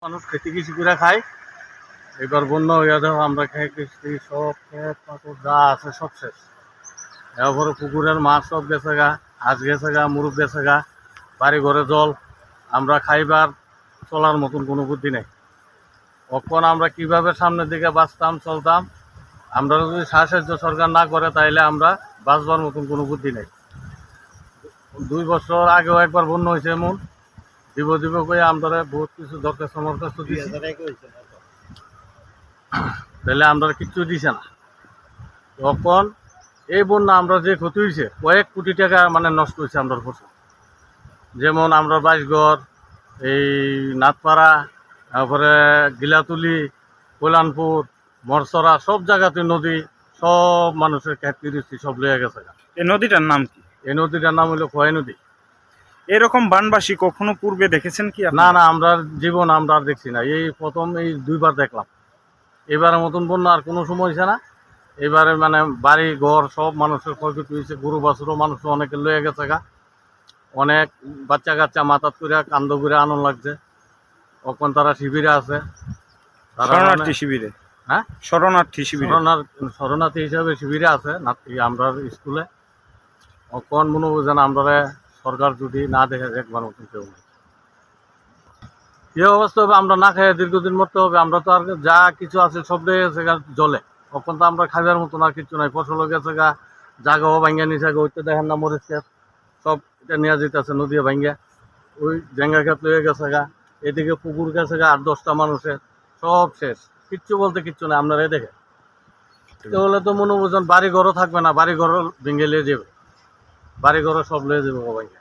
মানুষ খেতে কৃষি করে খায়। এবার বন্যা হইয়া দেখো আমরা খাই কৃষি সব ক্ষেত পাথর যা আছে সব শেষ। এরপরে পুকুরের মাছ সব গেছে গা, হাঁস গেছে গা, মুরগ গেছে গা, বাড়ি ঘরে জল। আমরা খাইবার চলার মতন কোনো বুদ্ধি নেই। কখন আমরা কিভাবে সামনের দিকে বাঁচতাম চলতাম, আমরা যদি সাহায্য সরকার না করে তাইলে আমরা বাঁচবার মতন কোনো বুদ্ধি নেই। 2 বছর আগেও একবার বন্যা হয়েছে এমন দিব করে আমরা বহুত কিছু দরকার সমর্থ দিয়েছি, তাহলে আমরা কিচ্ছু দিছে না। তখন এই বন্যা আমরা যে ক্ষতি হয়েছে কয়েক কোটি টাকা মানে নষ্ট হয়েছে আমরা ফসল। যেমন আমরা বাইশগড়, এই নাথপাড়া, তারপরে গিলাতুলি, কল্যাণপুর, মরসরা সব জায়গাতে নদী, সব মানুষের ক্ষেত কৃষি সব লয়ে গেছে। এই নদীটার নাম কি? এই নদীটার নাম হলো খোয়াই নদী। এরকম বানবাসী কখনো পূর্বে দেখেছেন কি না না, আমরা জীবন আমরা আর দেখছি না, এই প্রথম এই 2বার দেখলাম। এবারের মতন বন্যা আর কোনো সময় হয়েছে না। এবারে মানে বাড়ি ঘর সব মানুষের ক্ষয়ক্ষতি হয়েছে, গরু বাছুরও মানুষ অনেকে লয়ে গেছে গা। অনেক বাচ্চা কাচ্চা মাথাত করে কান্দ করে আনন্দ লাগছে। তখন তারা শিবিরে আছে, শরণার্থী শিবিরে। হ্যাঁ, শরণার্থী শিবিরে শরণার্থী হিসাবে শিবিরে আছে আমরা স্কুলে। তখন মনে বুঝেন আমরা সরকার যদি না দেখে একবার মতন কেউ নেই। কি অবস্থা হবে, আমরা না খাই দীর্ঘদিন মরতে হবে। আমরা তো আর যা কিছু আছে সব গেছে গা জলে। তখন তো আমরা খাইবার মতন আর কিছু নাই, ফসলও গেছে গা, জায়গাও ভাঙ্গা নিচে ওইটা দেখেন না মরিচ ক্ষেত সব এটা নেওয়া যেতেছে নদী ভাঙ্গা। ওই জেঙ্গা ক্ষেত লয়ে গেছে গা, এদিকে পুকুর গেছে গা 8-10টা মানুষের, সব শেষ। কিচ্ছু বলতে কিচ্ছু নাই আপনারা দেখে। তাহলে তো মনে বুঝেন বাড়ি ঘরও থাকবে না, বাড়ি ঘরও ভেঙে লিয়ে যাবে, বাড়ি ঘরও সব লিয়ে যাবে ভাঙ্গা।